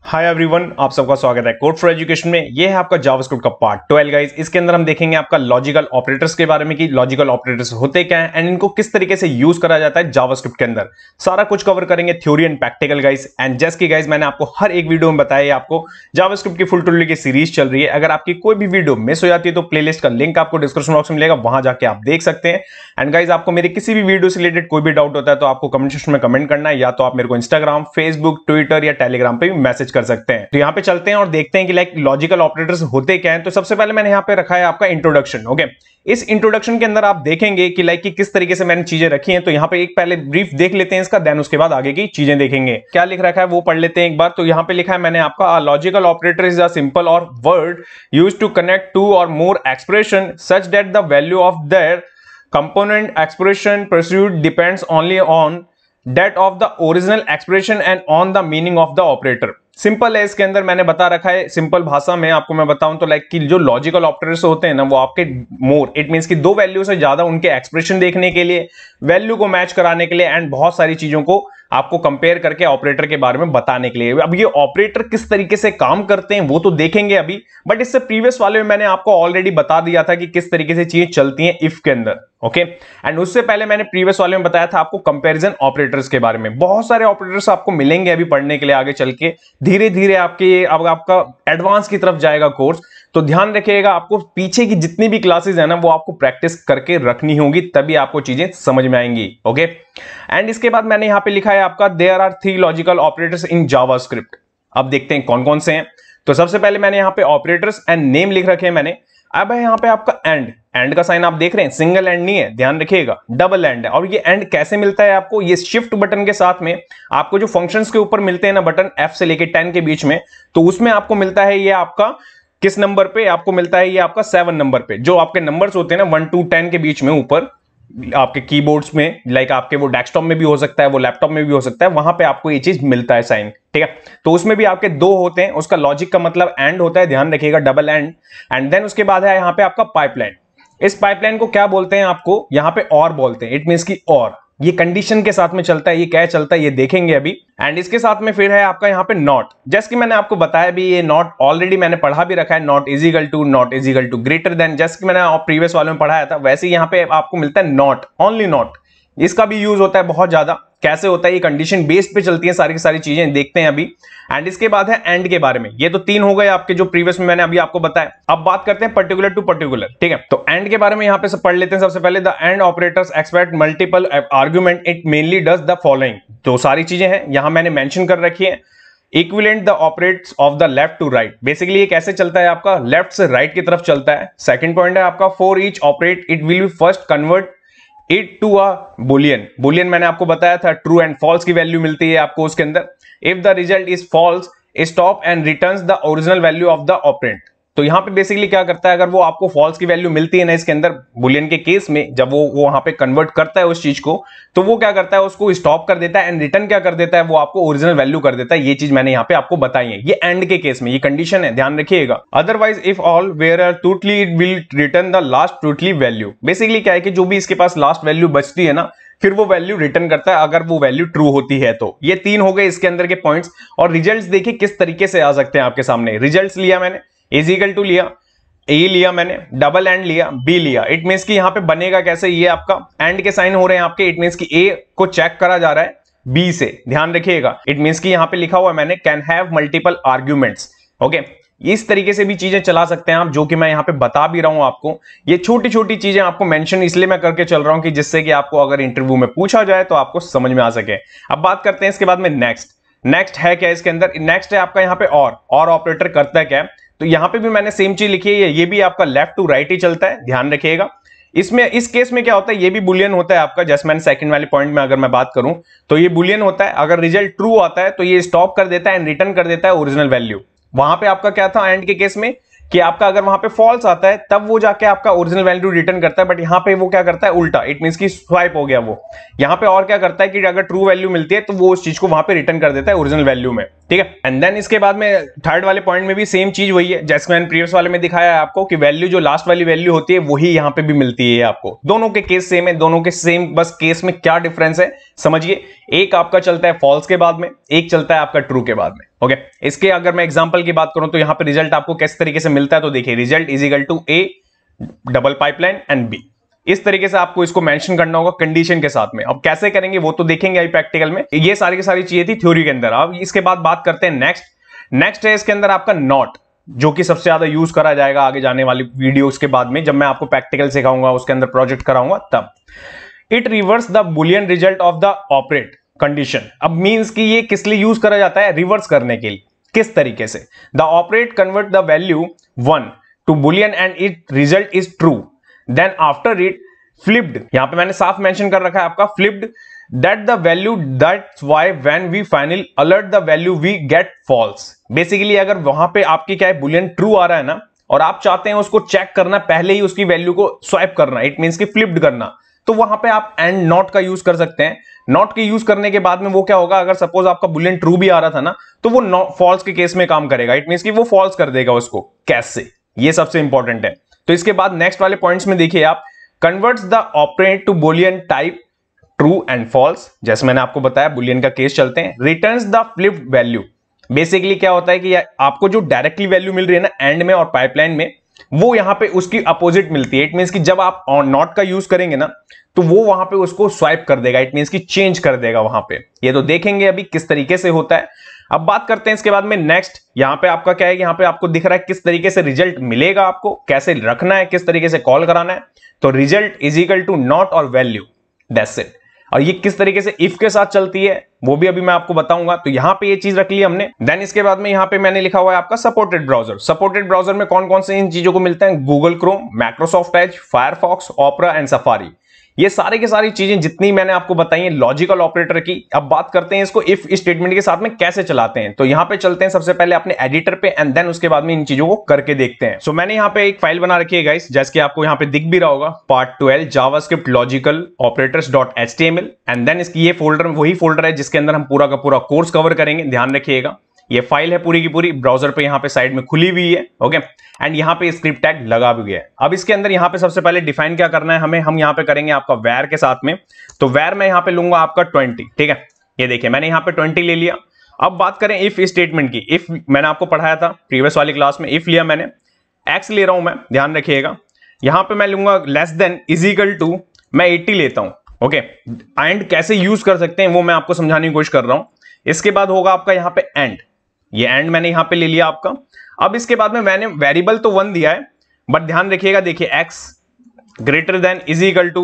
Hi everyone, आप सबका स्वागत है कोड फॉर एजुकेशन में। ये है आपका जावास्क्रिप्ट का पार्ट 12 गाइस। इसके अंदर हम देखेंगे आपका लॉजिकल ऑपरेटर्स के बारे में कि लॉजिकल ऑपरेटर्स होते क्या हैं एंड इनको किस तरीके से यूज करा जाता है जावास्क्रिप्ट के अंदर। सारा कुछ कवर करेंगे, theory and practical guys. And just की गाइस मैंने आपको हर एक वीडियो में बताया आपको जावास्क्रिप्ट की फुल टूल की सीरीज चल रही है। अगर आपकी कोई भी वीडियो मिस हो जाती है तो प्लेलिस्ट का लिंक आपको डिस्क्रिप्शन बॉक्स में मिलेगा, वहां जाके आप देख सकते हैं। एंड गाइस आपको मेरे किसी भी वीडियो से रिलेटेड कोई भी डाउट होता है तो आपको कमेंट सेक्शन में कमेंट करना है, या तो आप मेरे को इंस्टाग्राम, फेसबुक, ट्विटर या टेलीग्राम पे भी मैसेज कर सकते हैं। तो यहाँ पे चलते हैं और देखते हैं कि लाइक लॉजिकल ऑपरेटर्स होते क्या हैं। तो सबसे पहले मैंने यहाँ पे रखा है आपका इंट्रोडक्शन। ओके, इस इंट्रोडक्शन के अंदर आप देखेंगे कि लाइक कि किस तरीके से मैंने चीजें रखी हैं। तो यहाँ पे एक पहले ब्रीफ देख लेते हैं इसका, देन उसके बाद आगे की चीजें देखेंगे। क्या लिख रखा है वो पढ़ लेते हैं एक बार। तो यहाँ पे लिखा है मैंने आपका logical operator is a simple or word used to connect two or more expression such that the value of their component expression pursued depends only on that of the original expression and on the meaning of the operator। Simple है, इसके अंदर मैंने बता रखा है simple भाषा में आपको मैं बताऊं तो लाइक कि जो लॉजिकल ऑपरेटर्स होते हैं ना, वो आपके मोर इट मींस कि दो वैल्यू से ज्यादा उनके एक्सप्रेशन देखने के लिए, वैल्यू को मैच कराने के लिए एंड बहुत सारी चीजों को आपको कंपेयर करके ऑपरेटर के बारे में बताने के लिए। अब ये ऑपरेटर किस तरीके से काम करते हैं वो तो देखेंगे अभी, बट इससे प्रीवियस वाले में मैंने आपको ऑलरेडी बता दिया था कि किस तरीके से चीजें चलती हैं इफ के अंदर। ओके, एंड उससे पहले मैंने प्रीवियस वाले में बताया था आपको कंपैरिजन ऑपरेटर्स के बारे में। बहुत सारे ऑपरेटर्स आपको मिलेंगे अभी पढ़ने के लिए आगे चल के, धीरे धीरे आपके अब आपका एडवांस की तरफ जाएगा कोर्स। तो ध्यान रखिएगा, आपको पीछे की जितनी भी क्लासेस है ना वो आपको प्रैक्टिस करके रखनी होगी, तभी आपको चीजें समझ में आएंगी। ओके, एंड इसके बाद मैंने यहां पे लिखा है आपका there are 3 logical operators in JavaScript. अब देखते हैं कौन कौन से हैं। तो सबसे पहले मैंने यहां पे ऑपरेटर्स एंड नेम लिख रखे हैं मैंने। अब है यहां पे आपका एंड का साइन आप देख रहे हैं, सिंगल एंड नहीं है, ध्यान रखिएगा, डबल एंड है। और ये एंड कैसे मिलता है आपको, ये शिफ्ट बटन के साथ में आपको जो फंक्शंस के ऊपर मिलते हैं ना बटन F से लेके 10 के बीच में, तो उसमें आपको मिलता है ये आपका किस नंबर पे आपको मिलता है, ये आपका 7 नंबर पे। जो आपके नंबर्स होते हैं ना 1 to 10 के बीच में ऊपर आपके कीबोर्ड्स में, लाइक आपके वो डेस्कटॉप में भी हो सकता है, वो लैपटॉप में भी हो सकता है, वहां पे आपको ये चीज मिलता है साइन। ठीक है, तो उसमें भी आपके 2 होते हैं, उसका लॉजिक का मतलब एंड होता है, ध्यान रखिएगा, डबल एंड। एंड देन उसके बाद है यहाँ पे आपका पाइपलाइन। इस पाइपलाइन को क्या बोलते हैं, आपको यहाँ पे और बोलते हैं, इट मींस की और ये कंडीशन के साथ में चलता है। ये क्या चलता है ये देखेंगे अभी। एंड इसके साथ में फिर है आपका यहाँ पे नॉट। जैसे कि मैंने आपको बताया भी, ये नॉट ऑलरेडी मैंने पढ़ा भी रखा है, not is equal to, not is equal to, greater than. जैसे कि मैंने प्रीवियस वाले में पढ़ाया था, वैसे यहाँ पे आपको मिलता है नॉट, ओनली नॉट। इसका भी यूज होता है बहुत ज्यादा। कैसे होता है, ये कंडीशन बेस्ड पे चलती है सारी की सारी चीजें, देखते हैं अभी। एंड इसके बाद है एंड के बारे में। ये तो 3 हो गए आपके जो प्रीवियस में मैंने अभी आपको बताया। अब बात करते हैं पर्टिकुलर टू पर्टिकुलर। ठीक है, तो एंड के बारे में यहाँ पे सब पढ़ लेते हैं। सबसे पहले the end operators expect multiple argument, it mainly does the following. तो सारी चीजें हैं यहां मैंने मेंशन कर रखी है। Equivalent the operates of the left to right. Basically ये कैसे चलता है आपका, लेफ्ट से राइट की तरफ चलता है। सेकंड पॉइंट है आपका for each operate it will be first convert it to a boolean. Boolean मैंने आपको बताया था, ट्रू एंड फॉल्स की वैल्यू मिलती है आपको उसके अंदर। If the result is false stop and returns the original value of the operand. तो यहां पे बेसिकली क्या करता है, अगर वो आपको फॉल्स की वैल्यू मिलती है ना इसके अंदर बुलियन के केस में, जब वो वहां पे कन्वर्ट करता है उस चीज को, तो वो क्या करता है उसको स्टॉप कर देता है एंड रिटर्न क्या कर देता है, वो आपको ओरिजिनल वैल्यू कर देता है। ये चीज मैंने यहाँ पे आपको बताई है, ये एंड के केस में ये कंडीशन है, ध्यान रखिएगा। Otherwise if all were truthly it will return the last truthly value. Basically क्या है कि जो भी इसके पास लास्ट वैल्यू बचती है ना, फिर वो वैल्यू रिटर्न करता है अगर वो वैल्यू ट्रू होती है तो। ये 3 हो गए इसके अंदर के पॉइंट्स। और रिजल्ट्स देखिए किस तरीके से आ सकते हैं आपके सामने। रिजल्ट्स लिया मैंने, इज इक्वल टू लिया, ए लिया मैंने, डबल एंड लिया, बी लिया। इट मींस कि यहां पे बनेगा कैसे, ये आपका एंड के साइन हो रहे हैं आपके, इट मींस कि ए को चेक करा जा रहा है बी से, ध्यान रखिएगा। इट मींस कि यहां पे लिखा हुआ है मैंने can have multiple arguments. Okay, इस तरीके से भी चीजें चला सकते हैं आप, जो कि मैं यहां पे बता भी रहा हूं आपको। ये छोटी छोटी चीजें आपको मेंशन इसलिए मैं करके चल रहा हूं कि जिससे कि आपको अगर इंटरव्यू में पूछा जाए तो आपको समझ में आ सके। अब बात करते हैं इसके बाद में नेक्स्ट है क्या इसके अंदर। नेक्स्ट है आपका यहाँ पे और ऑपरेटर करता है क्या। तो यहां पे भी मैंने सेम चीज लिखी है, ये भी आपका लेफ्ट टू राइट ही चलता है, ध्यान रखिएगा। इसमें इस केस में क्या होता है, ये भी बुलियन होता है आपका। जैसे मैंने सेकंड वाले पॉइंट में अगर मैं बात करूं तो ये बुलियन होता है। अगर रिजल्ट ट्रू आता है तो ये स्टॉप कर देता है एंड रिटर्न कर देता है ओरिजिनल वैल्यू। वहां पे आपका क्या था एंड के केस में कि आपका अगर वहां पे फॉल्स आता है तब वो जाके आपका ओरिजिनल वैल्यू रिटर्न करता है, बट यहां पे वो क्या करता है उल्टा, इट मींस की स्वाइप हो गया वो। यहां पे और क्या करता है कि अगर ट्रू वैल्यू मिलती है तो वो उस चीज को वहां पे रिटर्न कर देता है ओरिजिनल वैल्यू में। ठीक है। एंड देन इसके बाद में थर्ड वाले पॉइंट में भी सेम चीज वही है जैसे मैंने प्रीवियस वाले में दिखाया है आपको कि वैल्यू जो लास्ट वाली वैल्यू होती है वही यहां पे भी मिलती है आपको। दोनों के केस सेम है, दोनों के सेम, बस केस में क्या डिफरेंस है समझिए। एक आपका चलता है फॉल्स के बाद में, एक चलता है आपका ट्रू के बाद में। ओके, इसके अगर मैं एग्जांपल की बात करूं तो यहां पे रिजल्ट आपको किस तरीके से मिलता है तो देखिए result is equal to a double pipeline and b. इस तरीके से आपको इसको मेंशन करना होगा कंडीशन के साथ में। अब कैसे करेंगे वो तो देखेंगे अभी प्रैक्टिकल में। ये सारी की सारी चीजें थी थ्योरी के अंदर। अब इसके बाद बात करते हैं नेक्स्ट है इसके अंदर आपका नॉट, जो कि सबसे ज्यादा यूज करा जाएगा आगे जाने वाली वीडियोस के बाद में, जब मैं आपको प्रैक्टिकल सिखाऊंगा उसके अंदर प्रोजेक्ट कराऊंगा तब। It reverse the Boolean result of the operate condition. अब मींस कि ये किस लिए यूज करा जाता है, रिवर्स करने के लिए। किस तरीके से, the operate convert the value 1 to boolean and it result is true, then after it flipped, यहां पे मैंने साफ मेंशन कर रखा है आपका flipped that the value, that's why when we final alert the value we get false। Basically अगर वहां पे आपकी क्या है बुलियन ट्रू आ रहा है ना और आप चाहते हैं उसको चेक करना, पहले ही उसकी वैल्यू को स्वाइप करना, इट मींस कि फ्लिप्ड करना, तो वहां पे आप एंड नॉट का यूज कर सकते हैं। नॉट के यूज करने के बाद में वो क्या होगा, अगर सपोज आपका बुलियन ट्रू भी आ रहा था ना तो वो फॉल्स के केस में काम करेगा, इट मींस कि वो फॉल्स कर देगा उसको कैश से। ये सबसे इंपॉर्टेंट है। तो इसके बाद नेक्स्ट वाले पॉइंट्स में देखिए आप, converts the operate to boolean type true and false, जैसे मैंने आपको बताया बुलियन का केस चलते हैं। Returns the flipped value, basically क्या होता है कि आपको जो डायरेक्टली वैल्यू मिल रही है ना एंड में और पाइपलाइन में, वो यहां पे उसकी अपोजिट मिलती है। इट मींस कि जब आप नॉट का यूज करेंगे ना तो वो वहां पे उसको स्वाइप कर देगा, इट मींस कि चेंज कर देगा वहां पे। ये तो देखेंगे अभी किस तरीके से होता है। अब बात करते हैं इसके बाद में नेक्स्ट। यहां पे आपका क्या है, यहां पे आपको दिख रहा है किस तरीके से रिजल्ट मिलेगा, आपको कैसे रखना है, किस तरीके से कॉल कराना है। तो result is equal to not और वैल्यू, दैट्स इट। और ये किस तरीके से इफ के साथ चलती है वो भी अभी मैं आपको बताऊंगा। तो यहां पे ये चीज रख ली हमने। देन इसके बाद में यहां पे मैंने लिखा हुआ है आपका सपोर्टेड ब्राउजर। सपोर्टेड ब्राउजर में कौन कौन से इन चीजों को मिलते हैं, Google Chrome, Microsoft Edge, Firefox, opera and safari. ये सारी की सारी चीजें जितनी मैंने आपको बताई है लॉजिकल ऑपरेटर की। अब बात करते हैं इसको इफ स्टेटमेंट के साथ में कैसे चलाते हैं। तो यहां पे चलते हैं सबसे पहले अपने एडिटर पे एंड देन उसके बाद में इन चीजों को करके देखते हैं। सो मैंने यहां पे एक फाइल बना रखी है गाइस, जैसे कि आपको यहां पे दिख भी रहा होगा, part 12 JavaScript logical operators .html। And then इसकी ये फोल्डर वही फोल्डर है जिसके अंदर हम पूरा का पूरा कोर्स कवर करेंगे, ध्यान रखिएगा। ये फाइल है पूरी की पूरी ब्राउजर पे यहां पे साइड में खुली हुई है। ओके, एंड यहां पे स्क्रिप्ट टैग लगा भी गया है। अब इसके अंदर यहां पे सबसे पहले डिफाइन क्या करना है हमें, हम यहां पे करेंगे आपका वैर के साथ में। तो वैर मैं यहां पे लूंगा आपका 20, ठीक है। ये देखिए मैंने यहां पे 20 ले लिया। अब बात करें इफ स्टेटमेंट की। इफ मैंने आपको पढ़ाया था प्रीवियस वाली क्लास में, इफ लिया मैंने, एक्स ले रहा हूं मैं, ध्यान रखिएगा। यहां पे मैं लूंगा less than is equal to, मैं 80 लेता हूं। ओके, एंड कैसे यूज कर सकते हैं वो मैं आपको समझाने की कोशिश कर रहा हूं। इसके बाद होगा आपका यहां पे एंड, ये एंड मैंने यहां पे ले लिया आपका। अब इसके बाद में मैंने वेरिएबल तो 1 दिया है, बट ध्यान रखिएगा, देखिए x greater than is equal to,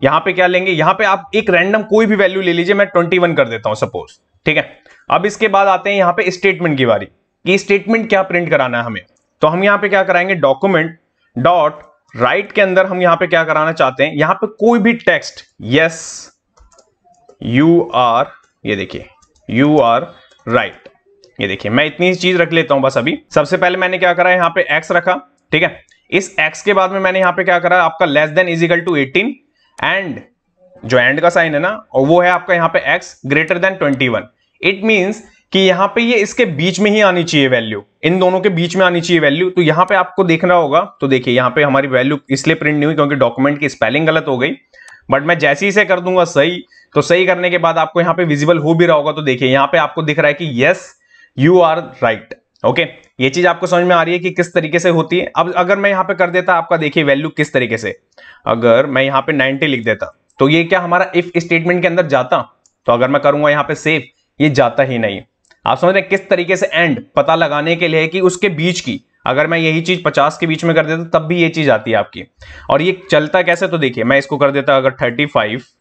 यहां पे क्या लेंगे, यहां पे आप एक रैंडम कोई भी वैल्यू ले लीजिए, मैं 21 कर देता हूं सपोज, ठीक है। अब इसके बाद आते हैं यहां पे स्टेटमेंट की बारी, कि स्टेटमेंट क्या प्रिंट कराना है हमें। तो हम यहां पे क्या कराएंगे, डॉक्यूमेंट डॉट राइट के अंदर हम यहां पे क्या कराना चाहते हैं, यहां पे कोई भी टेक्स्ट, यस यू आर, ये देखिए यू आर राइट, ये देखिए मैं इतनी चीज रख लेता हूं बस। अभी सबसे पहले मैंने क्या करा, यहां पे x रखा, ठीक है। इस x के बाद में मैंने यहां पे क्या करा, आपका less than is equal to 18 and जो एंड का साइन है ना, और वो है आपका यहां पे x greater than 21। It means कि यहां पे ये इसके बीच में ही आनी चाहिए वैल्यू, इन दोनों के बीच में आनी चाहिए वैल्यू। तो यहां पे आपको देखना होगा, तो देखिए यहां पे हमारी वैल्यू इसलिए प्रिंट नहीं हुई क्योंकि डॉक्यूमेंट की स्पेलिंग गलत हो गई, बट मैं जैसे ही से कर दूंगा सही, तो सही करने के बाद आपको यहां पे विजिबल हो भी रहा होगा। तो देखिए यहां पे आपको दिख रहा है कि yes you are right. Okay, ये चीज आपको समझ में आ रही है कि किस तरीके से होती है। अब अगर मैं यहां पे कर देता आपका, देखिए वैल्यू किस तरीके से, अगर मैं यहां पे 90 लिख देता तो ये क्या हमारा इफ स्टेटमेंट के अंदर जाता। तो अगर मैं करूंगा यहां पे सेव, ये जाता ही नहीं। आप समझ रहे हैं किस तरीके से एंड पता लगाने के लिए कि उसके बीच की, अगर मैं यही चीज 50 के बीच में कर देता तब भी ये चीज आती है आपकी। और ये चलता कैसे, तो देखिए मैं इसको कर देता अगर 35,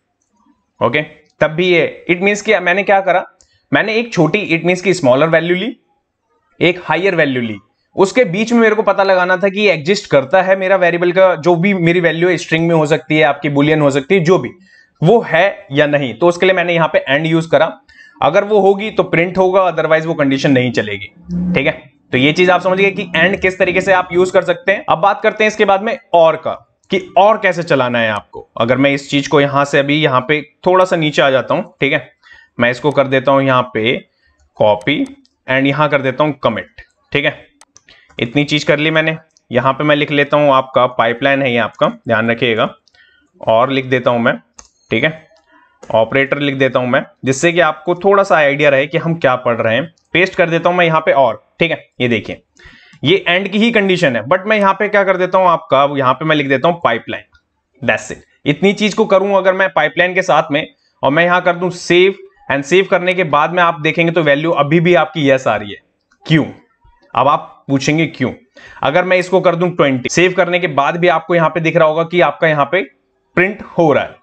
ओके, तब भी ये, इट मींस कि मैंने क्या करा, मैंने एक छोटी, इट मींस की स्मॉलर वैल्यू ली, एक हायर वैल्यू ली, उसके बीच में मेरे को पता लगाना था कि ये एग्जिस्ट करता है मेरा वेरिएबल का, जो भी मेरी वैल्यू है, स्ट्रिंग में हो सकती है, आपकी बुलियन हो सकती है, जो भी वो है या नहीं। तो उसके लिए मैंने यहां पे एंड यूज करा। अगर वो होगी तो प्रिंट होगा, अदरवाइज वो कंडीशन नहीं चलेगी, ठीक है। तो ये चीज आप समझ गए कि एंड किस तरीके से आप यूज कर सकते हैं। अब बात करते हैं इसके बाद में और का, कि और कैसे चलाना है आपको। अगर मैं इस चीज को यहां से अभी यहां पे थोड़ा सा नीचे आ जाता हूं, ठीक है, मैं इसको कर देता हूं यहां पे कॉपी एंड यहां कर देता हूं कमिट। ठीक है, इतनी चीज कर ली मैंने। यहां पे मैं लिख लेता हूं आपका पाइपलाइन है ये आपका, ध्यान रखिएगा, और लिख देता हूं मैं। ठीक है, ऑपरेटर लिख देता हूं मैं, जिससे कि आपको थोड़ा सा आइडिया रहे कि हम क्या पढ़ रहे हैं। पेस्ट कर देता हूं मैं यहां पे और। ठीक है, ये देखिए ये एंड की ही कंडीशन है, बट मैं यहां पे क्या कर देता हूं आपका, यहां पे मैं लिख देता हूं पाइपलाइन। That's it. इतनी चीज को करूं अगर मैं पाइपलाइन के साथ में, और मैं यहां कर दूं सेव, एंड सेव करने के बाद में आप देखेंगे तो वैल्यू अभी भी आपकी यस आ रही है। क्यों? अब आप पूछेंगे क्यों। अगर मैं इसको कर दूं 20, सेव करने के बाद भी आपको यहां पे दिख रहा होगा कि आपका यहां पे प्रिंट हो रहा है।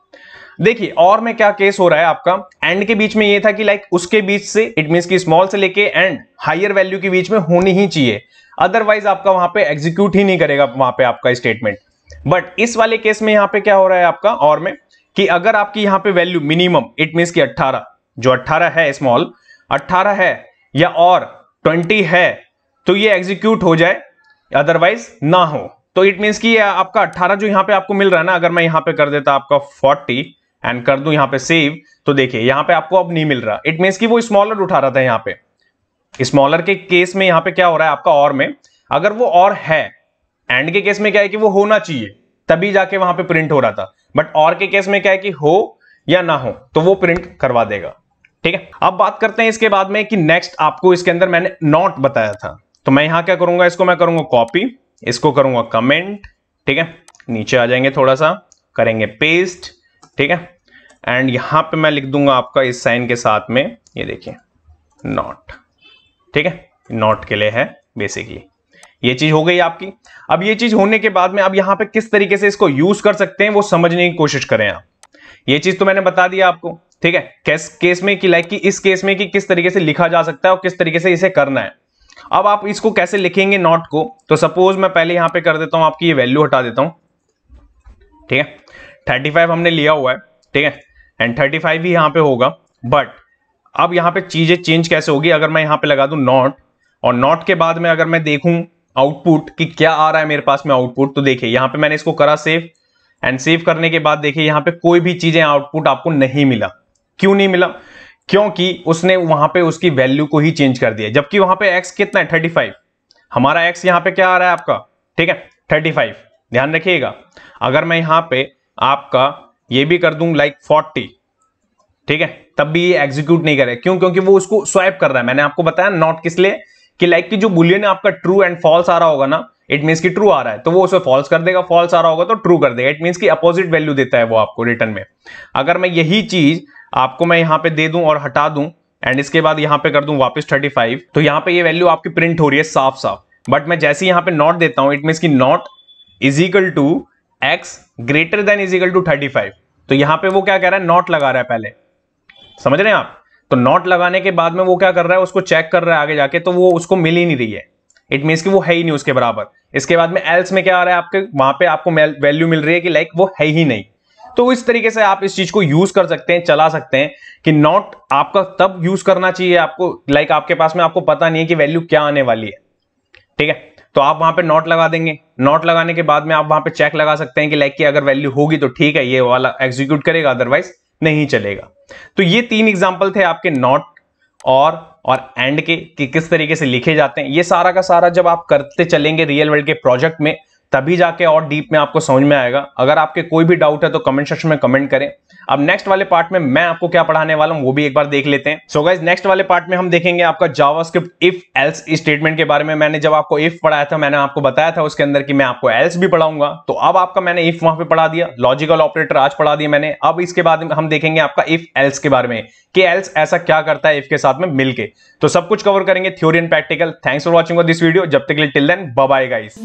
देखिए और में क्या केस हो रहा है आपका, एंड के बीच में ये था कि लाइक उसके बीच से, इट मींस कि स्मॉल से लेके एंड हायर वैल्यू के बीच में होनी ही चाहिए, अदरवाइज आपका वहां पे एग्जीक्यूट ही नहीं करेगा वहां पे आपका स्टेटमेंट। बट इस वाले केस में यहां पे क्या हो रहा है आपका और में, कि अगर आपकी यहां पे वैल्यू मिनिमम, इट मींस कि 18, जो 18 है, स्मॉल 18 है या और 20 है, तो ये एग्जीक्यूट हो जाए, अदरवाइज ना हो। तो इट मींस कि आपका 18 जो यहां पे आपको मिल रहा है ना, अगर मैं यहां पे कर देता आपका 40 एंड कर दूं यहां पे सेव, तो देखिए यहां पे आपको अब नहीं मिल रहा। इट मींस कि वो स्मॉलर उठा रहा था यहां पे। स्मॉलर के केस में यहां पे क्या हो रहा है आपका और में, अगर वो और है, एंड के केस में क्या है कि वो होना चाहिए तभी जाके वहां पे प्रिंट हो रहा था, बट और के केस में क्या है कि हो या ना हो तो वो प्रिंट करवा देगा। ठीक है, अब बात करते हैं इसके बाद में कि नेक्स्ट आपको इसके अंदर मैंने नॉट बताया था, तो मैं यहां क्या करूंगा, इसको मैं करूंगा कॉपी, इसको करूंगा कमेंट। ठीक है, नीचे आ जाएंगे, थोड़ा सा करेंगे पेस्ट। ठीक है, एंड यहां पे मैं लिख दूंगा आपका इस साइन के साथ में, ये देखिए नॉट। ठीक है, नॉट के लिए है बेसिकली। ये चीज हो गई आपकी। अब ये चीज होने के बाद में अब यहां पे किस तरीके से इसको यूज कर सकते हैं वो समझने की कोशिश करें आप। ये चीज तो मैंने बता दिया आपको। ठीक है, केस में कि लाइक कि इस केस में कि किस तरीके से लिखा जा सकता है और किस तरीके से इसे करना है। अब आप इसको कैसे लिखेंगे नॉट को, तो सपोज मैं पहले यहां पे कर देता हूं आपकी ये वैल्यू हटा देता हूं। ठीक है, 35 हमने लिया हुआ है। ठीक है, एंड 35 ही यहां पे होगा, बट अब यहां पे चीजें चेंज कैसे होगी, अगर मैं यहां पे लगा दूं नॉट, और नॉट के बाद में अगर मैं देखूं आउटपुट कि क्या आ रहा है मेरे पास में आउटपुट, तो देखिए यहां पे मैंने इसको करा सेव, एंड सेव करने के बाद देखिए यहां पे कोई भी चीजें आउटपुट आपको नहीं मिला। क्यों नहीं मिला? क्योंकि उसने वहां पे उसकी वैल्यू को ही चेंज कर दिया, जबकि वहां पे x कितना है 35, हमारा x यहां पे क्या आ रहा है आपका, ठीक है 35। ध्यान रखिएगा, अगर मैं यहां पे आपका ये भी कर दूं लाइक 40, ठीक है, तब भी ये एग्जीक्यूट नहीं करे। क्यों? क्योंकि वो उसको स्वैप कर रहा है। मैंने आपको बताया नॉट किस लिए, कि लाइक की जो बुलियन आपका ट्रू एंड फॉल्स आ रहा होगा ना, इट मींस कि ट्रू आ रहा है तो वो उसे फॉल्स कर देगा, फॉल्स आ रहा होगा तो ट्रू कर देगा। इट मींस कि अपोजिट वैल्यू देता है वो आपको रिटर्न में। अगर मैं यही चीज आपको मैं यहां पे दे दूं और हटा दूं, एंड इसके बाद यहां पे कर दूं वापस 35, तो यहां पे ये वैल्यू आपकी प्रिंट हो रही है साफ साफ। बट मैं जैसे यहां पे नॉट देता हूं, इट मींस कि not is equal to x greater than is equal to 35, तो यहां पे वो क्या कह रहा है, नॉट लगा रहा है पहले। समझ रहे हैं आप? तो नॉट लगाने के बाद में वो क्या कर रहा है, उसको चेक कर रहा है आगे जाके, तो वो उसको मिल ही नहीं रही है। इट मींस कि वो है ही नहीं उसके बराबर। इसके बाद में एल्स में क्या आ रहा है आपके, वहां पे आपको वैल्यू मिल रही है कि लाइक वो है ही नहीं। तो इस तरीके से आप इस चीज को यूज कर सकते हैं, चला सकते हैं कि नॉट आपका तब यूज करना चाहिए आपको, लाइक आपके पास में आपको पता नहीं है कि वैल्यू क्या आने वाली है। ठीक है, तो आप वहां पे नॉट लगा देंगे। नॉट लगाने के बाद में आप वहां पे चेक लगा सकते हैं कि लाइक की अगर वैल्यू होगी तो ठीक है ये वाला एग्जीक्यूट करेगा, अदरवाइज नहीं चलेगा। तो ये 3 एग्जांपल थे आपके नॉट और एंड के, कि किस तरीके से लिखे जाते हैं। ये सारा का सारा जब आप करते चलेंगे रियल वर्ल्ड के प्रोजेक्ट में, तभी जाके और डीप में आपको समझ में आएगा। अगर आपके कोई भी डाउट है तो कमेंट सेक्शन में कमेंट करें। अब नेक्स्ट वाले पार्ट में मैं आपको क्या पढ़ाने वाला हूं वो भी एक बार देख लेते हैं। सो गाइस, नेक्स्ट वाले पार्ट में हम देखेंगे आपका जावास्क्रिप्ट इफ एल्स स्टेटमेंट के बारे में। मैंने जब आपको इफ पढ़ाया था, मैंने आपको बताया था उसके अंदर कि मैं आपको एल्स भी पढ़ाऊंगा, तो अब आपका मैंने इफ वहां पे पढ़ा दिया, लॉजिकल ऑपरेटर आज पढ़ा दिया मैंने। अब इसके बाद हम देखेंगे आपका इफ एल्स के बारे में, कि एल्स ऐसा क्या करता है इफ के साथ में मिलके। तो सब कुछ कवर करेंगे, theory and practical. Thanks for watching this video. जब तक के लिए till then bye bye guys.